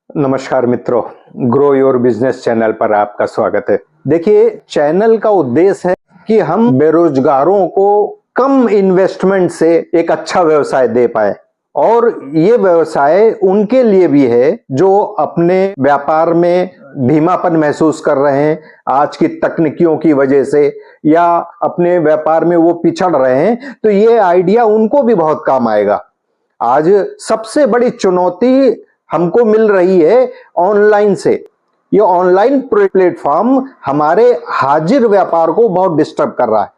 नमस्कार मित्रों, grow your business channel पर आपका स्वागत है। देखिए, चैनल का उद्देश्य है कि हम बेरोजगारों को कम इन्वेस्टमेंट से एक अच्छा व्यवसाय दे पाए और ये व्यवसाय उनके लिए भी है जो अपने व्यापार में धीमापन महसूस कर रहे हैं आज की तकनीकियों की वजह से, या अपने व्यापार में वो पिछड़ रहे हैं, तो ये आइडिया उनको भी बहुत काम आएगा। आज सबसे बड़ी चुनौती हमको मिल रही है ऑनलाइन से। ये ऑनलाइन प्लेटफॉर्म हमारे हाजिर व्यापार को बहुत डिस्टर्ब कर रहा है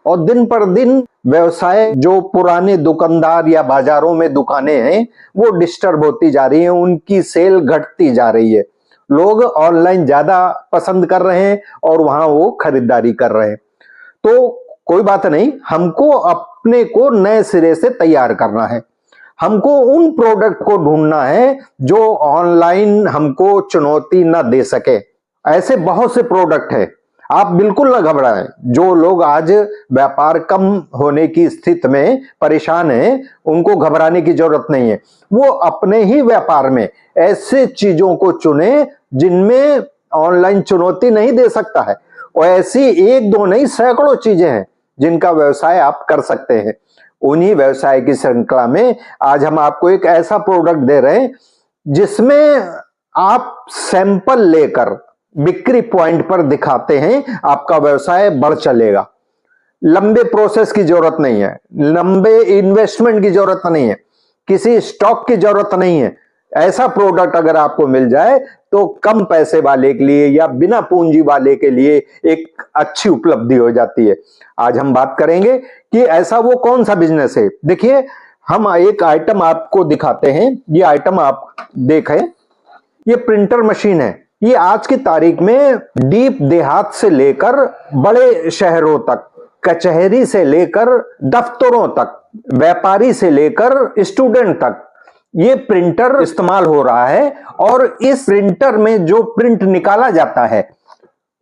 और दिन पर दिन व्यवसाय जो पुराने दुकानदार या बाजारों में दुकानें हैं वो डिस्टर्ब होती जा रही हैं, उनकी सेल घटती जा रही है। लोग ऑनलाइन ज्यादा पसंद कर रहे हैं और वहां वो खरीदारी कर रहे हैं। तो कोई बात नहीं, हमको अपने को नए सिरे से तैयार करना है। हमको उन प्रोडक्ट को ढूंढना है जो ऑनलाइन हमको चुनौती न दे सके। ऐसे बहुत से प्रोडक्ट है, आप बिल्कुल न घबराएं। जो लोग आज व्यापार कम होने की स्थिति में परेशान हैं, उनको घबराने की जरूरत नहीं है। वो अपने ही व्यापार में ऐसे चीजों को चुने जिनमें ऑनलाइन चुनौती नहीं दे सकता है, और ऐसी एक दो नहीं सैकड़ों चीजें हैं जिनका व्यवसाय आप कर सकते हैं। उन्हीं व्यवसाय की श्रृंखला में आज हम आपको एक ऐसा प्रोडक्ट दे रहे हैं जिसमें आप सैंपल लेकर बिक्री पॉइंट पर दिखाते हैं, आपका व्यवसाय बढ़ चलेगा। लंबे प्रोसेस की जरूरत नहीं है, लंबे इन्वेस्टमेंट की जरूरत नहीं है, किसी स्टॉक की जरूरत नहीं है। ऐसा प्रोडक्ट अगर आपको मिल जाए तो कम पैसे वाले के लिए या बिना पूंजी वाले के लिए एक अच्छी उपलब्धि हो जाती है। आज हम बात करेंगे कि ऐसा वो कौन सा बिजनेस है। देखिए, हम एक आइटम आपको दिखाते हैं। ये आइटम आप देखें, ये प्रिंटर मशीन है। ये आज की तारीख में डीप देहात से लेकर बड़े शहरों तक, कचहरी से लेकर दफ्तरों तक, व्यापारी से लेकर स्टूडेंट तक ये प्रिंटर इस्तेमाल हो रहा है। और इस प्रिंटर में जो प्रिंट निकाला जाता है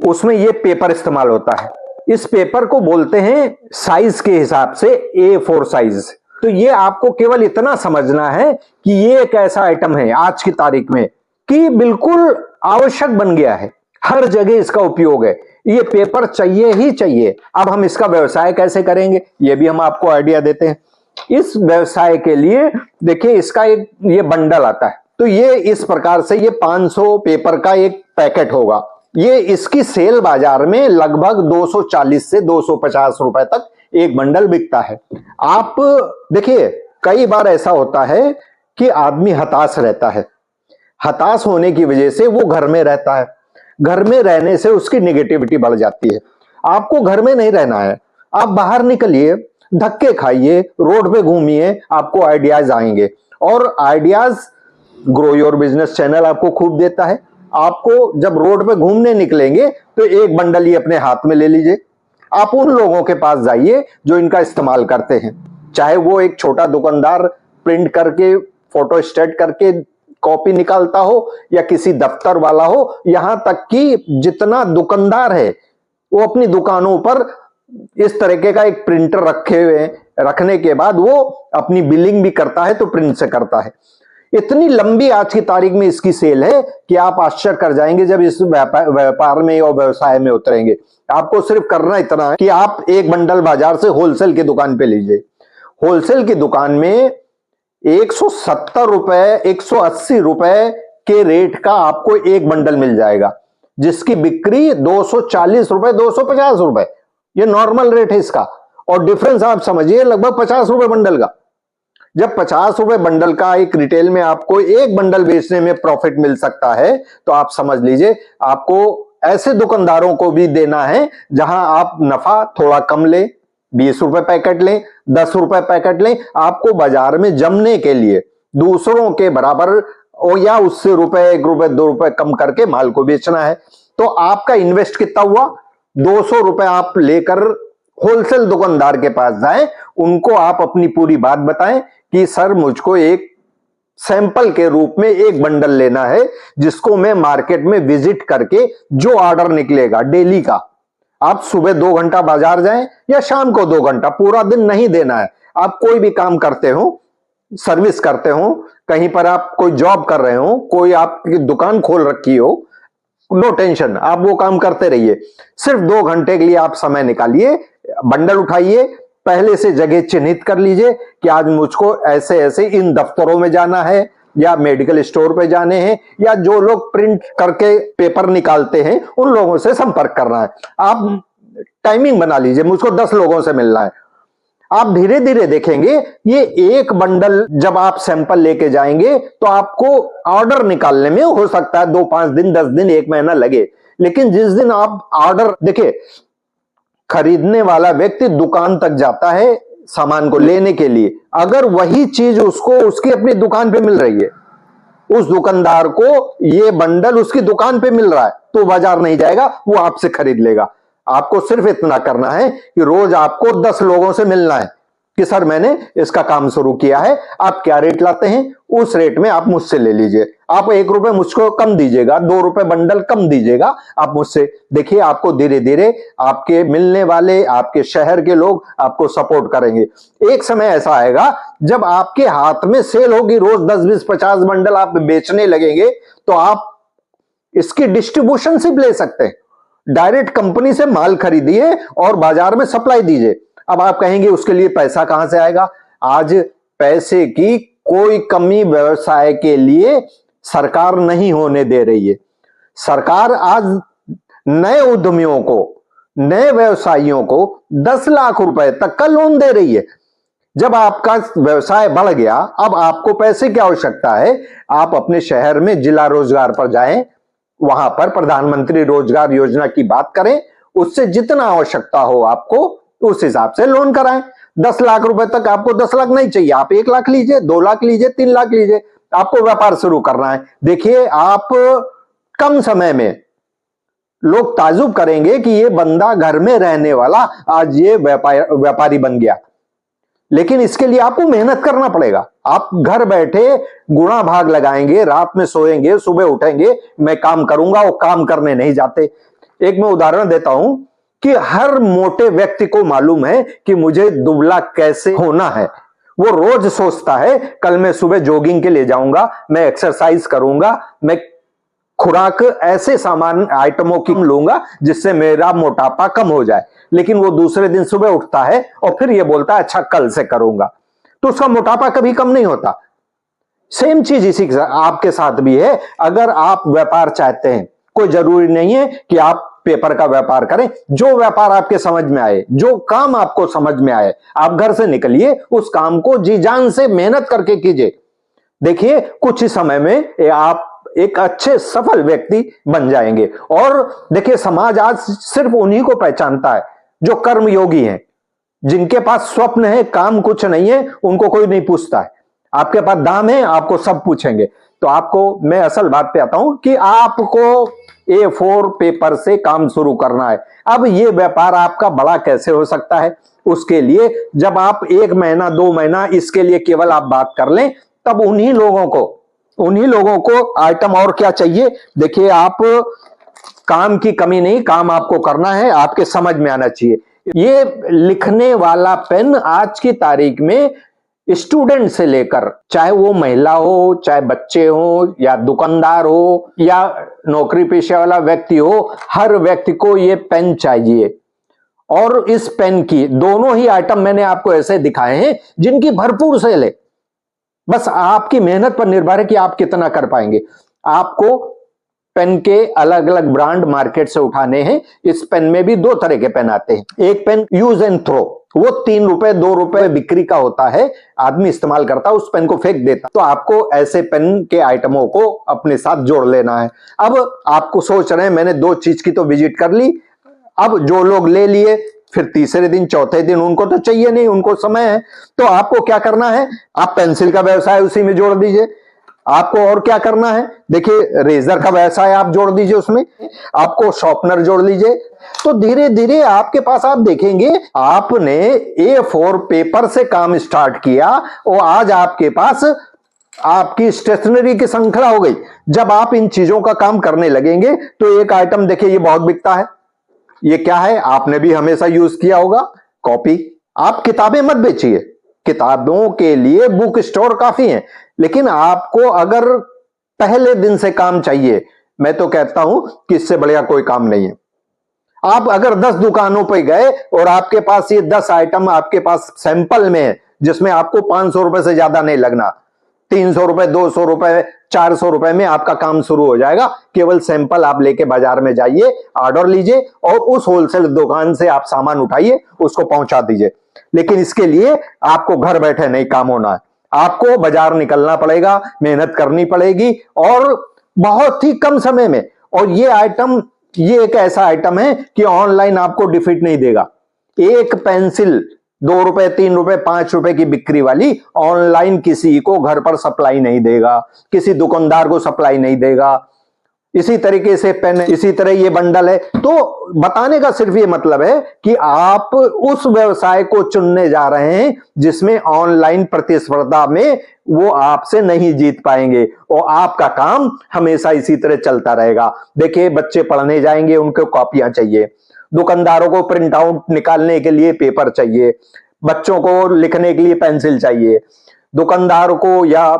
उसमें ये पेपर इस्तेमाल होता है। इस पेपर को बोलते हैं साइज के हिसाब से A4 साइज। तो ये आपको केवल इतना समझना है कि ये एक ऐसा आइटम है आज की तारीख में कि बिल्कुल आवश्यक बन गया है, हर जगह इसका उपयोग है। ये पेपर चाहिए ही चाहिए। अब हम इसका व्यवसाय कैसे करेंगे ये भी हम आपको आइडिया देते हैं। इस व्यवसाय के लिए देखिए, इसका एक ये बंडल आता है। तो ये इस प्रकार से ये 500 पेपर का एक पैकेट होगा। ये इसकी सेल बाजार में लगभग 240 से 250 रुपए तक एक बंडल बिकता है। आप देखिए, कई बार ऐसा होता है कि आदमी हताश रहता है। हताश होने की वजह से वो घर में रहता है। घर में रहने से उसकी नेगेटिविटी बढ़ जाती है। आपको घर में नहीं रहना है, आप बाहर निकलिए, धक्के खाइए, रोड पे घूमिए, आपको आइडियाज आएंगे। और ideas grow your business channel आपको खूब देता है। आपको जब रोड पे घूमने निकलेंगे तो एक बंडल ही अपने हाथ में ले लीजिए। आप उन लोगों के पास जाइए जो इनका इस्तेमाल करते हैं, चाहे वो एक छोटा दुकानदार प्रिंट करके फोटो स्टेट करके कॉपी निकालता हो या किसी दफ्तर वाला हो, यहां तक कि जितना दुकानदार है वो अपनी दुकानों पर इस तरीके का एक प्रिंटर रखने के बाद वो अपनी बिलिंग भी करता है तो प्रिंट से करता है। इतनी लंबी आज की तारीख में इसकी सेल है कि आप आश्चर्य कर जाएंगे जब इस व्यापार में और व्यवसाय में उतरेंगे। आपको सिर्फ करना इतना है कि आप एक बंडल बाजार से होलसेल की दुकान पे लीजिए। होलसेल की दुकान में 170 रुपए 180 रुपए के रेट का आपको एक बंडल मिल जाएगा, जिसकी बिक्री 240 रुपए 250 रुपए, ये नॉर्मल रेट है इसका। और डिफरेंस आप समझिए, लगभग 50 रुपए बंडल का। जब 50 रुपए बंडल का एक रिटेल में आपको एक बंडल बेचने में प्रॉफिट मिल सकता है, तो आप समझ लीजिए आपको ऐसे दुकानदारों को भी देना है जहां आप नफा थोड़ा कम लें, 20 रुपए पैकेट लें, 10 रुपए पैकेट लें। आपको बाजार में जमने के लिए दूसरों के बराबर या उससे रुपए 1 रुपए 2 रुपए कम करके माल को बेचना है। तो आपका इन्वेस्ट कितना हुआ? 200 रुपए आप लेकर होलसेल दुकानदार के पास जाएं, उनको आप अपनी पूरी बात बताएं कि सर, मुझको एक सैंपल के रूप में एक बंडल लेना है जिसको मैं मार्केट में विजिट करके जो ऑर्डर निकलेगा डेली का, आप सुबह 2 घंटा बाजार जाएं या शाम को 2 घंटा, पूरा दिन नहीं देना है। आप कोई भी काम करते हो, सर्विस करते हो, कहीं पर आप कोई जॉब कर रहे हो, कोई आपकी दुकान खोल रखी हो, नो टेंशन, आप वो काम करते रहिए। सिर्फ 2 घंटे के लिए आप समय निकालिए, बंडल उठाइए, पहले से जगह चिन्हित कर लीजिए कि आज मुझको ऐसे ऐसे इन दफ्तरों में जाना है, या मेडिकल स्टोर पे जाने हैं, या जो लोग प्रिंट करके पेपर निकालते हैं उन लोगों से संपर्क करना है। आप टाइमिंग बना लीजिए, मुझको 10 लोगों से मिलना है। आप धीरे धीरे देखेंगे, ये एक बंडल जब आप सैंपल लेके जाएंगे तो आपको ऑर्डर निकालने में हो सकता है 2-5 दिन, 10 दिन, 1 महीना लगे, लेकिन जिस दिन आप ऑर्डर, देखिए खरीदने वाला व्यक्ति दुकान तक जाता है सामान को लेने के लिए, अगर वही चीज उसको उसकी अपनी दुकान पे मिल रही है, उस दुकानदार को ये बंडल उसकी दुकान पे मिल रहा है, तो बाजार नहीं जाएगा, वो आपसे खरीद लेगा। आपको सिर्फ इतना करना है कि रोज आपको 10 लोगों से मिलना है कि सर मैंने इसका काम शुरू किया है, आप क्या रेट लाते हैं, उस रेट में आप मुझसे ले लीजिए। आप 1 रुपए मुझको कम दीजिएगा, 2 रुपए बंडल कम दीजिएगा, आप मुझसे। देखिए आपको धीरे धीरे आपके मिलने वाले, आपके शहर के लोग आपको सपोर्ट करेंगे। एक समय ऐसा आएगा जब आपके हाथ में सेल होगी, रोज 10, 20, 50 बंडल आप बेचने लगेंगे, तो आप इसकी डिस्ट्रीब्यूशनशिप ले सकते हैं। डायरेक्ट कंपनी से माल खरीदिए और बाजार में सप्लाई दीजिए। अब आप कहेंगे उसके लिए पैसा कहां से आएगा? आज पैसे की कोई कमी व्यवसाय के लिए सरकार नहीं होने दे रही है। सरकार आज नए उद्यमियों को, नए व्यवसायियों को 10 लाख रुपए तक का लोन दे रही है। जब आपका व्यवसाय बढ़ गया, अब आपको पैसे की आवश्यकता है, आप अपने शहर में जिला रोजगार पर जाएं, वहां पर प्रधानमंत्री रोजगार योजना की बात करें, उससे जितना आवश्यकता हो आपको उस हिसाब से लोन कराएं। 10 लाख रुपए तक, आपको 10 लाख नहीं चाहिए, आप 1 लाख लीजिए, 2 लाख लीजिए, 3 लाख लीजिए, आपको व्यापार शुरू करना है। देखिए आप कम समय में लोग ताजुब करेंगे कि ये बंदा घर में रहने वाला आज ये व्यापारी बन गया। लेकिन इसके लिए आपको मेहनत करना पड़ेगा। आप घर बैठे गुणा भाग लगाएंगे, रात में सोएंगे, सुबह उठेंगे, मैं काम करूंगा, वो काम करने नहीं जाते। एक मैं उदाहरण देता हूं कि हर मोटे व्यक्ति को मालूम है कि मुझे दुबला कैसे होना है। वो रोज सोचता है कल मैं सुबह जॉगिंग के लिए जाऊंगा, मैं एक्सरसाइज करूंगा, मैं खुराक ऐसे सामान आइटमों की लूंगा जिससे मेरा मोटापा कम हो जाए। लेकिन वो दूसरे दिन सुबह उठता है और फिर ये बोलता है अच्छा कल से करूंगा, तो उसका मोटापा कभी कम नहीं होता। सेम चीज इसी आपके साथ भी है। अगर आप व्यापार चाहते हैं, कोई जरूरी नहीं है कि आप पेपर का व्यापार करें, जो व्यापार आपके समझ में आए, जो काम आपको समझ में आए, आप घर से निकलिए, उस काम को जी जान से मेहनत करके कीजिए। देखिए कुछ ही समय में आप एक अच्छे सफल व्यक्ति बन जाएंगे। और देखिए समाज आज सिर्फ उन्हीं को पहचानता है जो कर्मयोगी हैं, जिनके पास स्वप्न है, काम कुछ नहीं है, उनको कोई नहीं पूछता है। आपके पास दाम है, आपको सब पूछेंगे। तो आपको मैं असल बात पे आता हूं कि आपको A4 पेपर से काम शुरू करना है। अब ये व्यापार आपका बड़ा कैसे हो सकता है? उसके लिए जब आप 1 महीना 2 महीना इसके लिए केवल आप बात कर लें, तब उन्हीं लोगों को आइटम और क्या चाहिए। देखिए आप काम की कमी नहीं, काम आपको करना है, आपके समझ में आना चाहिए। ये लिखने वाला पेन आज की तारीख में स्टूडेंट से लेकर, चाहे वो महिला हो, चाहे बच्चे हो, या दुकानदार हो, या नौकरी पेशे वाला व्यक्ति हो, हर व्यक्ति को ये पेन चाहिए। और इस पेन की दोनों ही आइटम मैंने आपको ऐसे दिखाए हैं जिनकी भरपूर सेल है। बस आपकी मेहनत पर निर्भर है कि आप कितना कर पाएंगे। आपको पेन के अलग अलग ब्रांड मार्केट से उठाने हैं। इस पेन में भी 2 तरह के पेन आते हैं। एक पेन यूज एंड थ्रो, वो 3 रुपए 2 रुपए बिक्री का होता है, आदमी इस्तेमाल करता है, उस पेन को फेंक देता। तो आपको ऐसे पेन के आइटमों को अपने साथ जोड़ लेना है। अब आपको सोच रहे हैं मैंने 2 चीज की तो विजिट कर ली, अब जो लोग ले लिए फिर तीसरे दिन चौथे दिन उनको तो चाहिए नहीं, उनको समय है। तो आपको क्या करना है, आप पेंसिल का व्यवसाय उसी में जोड़ दीजिए। आपको और क्या करना है, देखिए रेजर का व्यवसाय आप जोड़ दीजिए उसमें, आपको शॉर्पनर जोड़ लीजिए। तो धीरे धीरे आपके पास आप देखेंगे आपने A4 पेपर से काम स्टार्ट किया और आज आपके पास आपकी स्टेशनरी की श्रृंखला हो गई। जब आप इन चीजों का काम करने लगेंगे तो एक आइटम देखिए ये बहुत बिकता है, ये क्या है, आपने भी हमेशा यूज किया होगा, कॉपी। आप किताबें मत बेचिए, किताबों के लिए बुक स्टोर काफी है, लेकिन आपको अगर पहले दिन से काम चाहिए, मैं तो कहता हूं कि इससे बढ़िया कोई काम नहीं है। आप अगर 10 दुकानों पर गए और आपके पास ये 10 आइटम आपके पास सैंपल में है, जिसमें आपको 500 रुपए से ज्यादा नहीं लगना, 300 रुपए, 200 रुपए, 400 रुपए में आपका काम शुरू हो जाएगा। केवल सैंपल आप लेके बाजार में जाइए, ऑर्डर लीजिए और उस होलसेल दुकान से आप सामान उठाइए, उसको पहुंचा दीजिए। लेकिन इसके लिए आपको घर बैठे नहीं काम होना है, आपको बाजार निकलना पड़ेगा, मेहनत करनी पड़ेगी और बहुत ही कम समय में। और ये एक ऐसा आइटम है कि ऑनलाइन आपको डिफिट नहीं देगा। एक पेंसिल 2 रुपए, 3 रुपए, 5 रुपए की बिक्री वाली ऑनलाइन किसी को घर पर सप्लाई नहीं देगा, किसी दुकानदार को सप्लाई नहीं देगा। इसी तरीके से पेन, इसी तरह ये बंडल है। तो बताने का सिर्फ ये मतलब है कि आप उस व्यवसाय को चुनने जा रहे हैं जिसमें ऑनलाइन प्रतिस्पर्धा में वो आपसे नहीं जीत पाएंगे और आपका काम हमेशा इसी तरह चलता रहेगा। देखिए, बच्चे पढ़ने जाएंगे, उनको कॉपियां चाहिए, दुकानदारों को प्रिंट आउट निकालने के लिए पेपर चाहिए, बच्चों को लिखने के लिए पेंसिल चाहिए, दुकानदार को या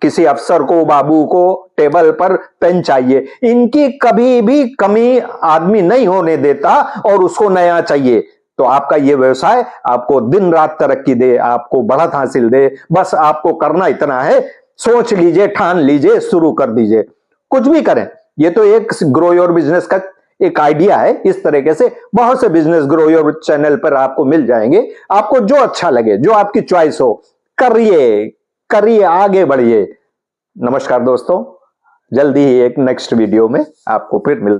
किसी अफसर को, बाबू को टेबल पर पेन चाहिए। इनकी कभी भी कमी आदमी नहीं होने देता और उसको नया चाहिए। तो आपका ये व्यवसाय आपको दिन रात तरक्की दे, आपको बढ़त हासिल दे। बस आपको करना इतना है, सोच लीजिए, ठान लीजिए, शुरू कर दीजिए, कुछ भी करें। ये तो एक ग्रो योर बिजनेस का एक आइडिया है। इस तरीके से बहुत से बिजनेस ग्रो योर चैनल पर आपको मिल जाएंगे। आपको जो अच्छा लगे, जो आपकी चॉइस हो, करिए, आगे बढ़िए। नमस्कार दोस्तों, जल्दी ही एक नेक्स्ट वीडियो में आपको फिर मिलते हैं।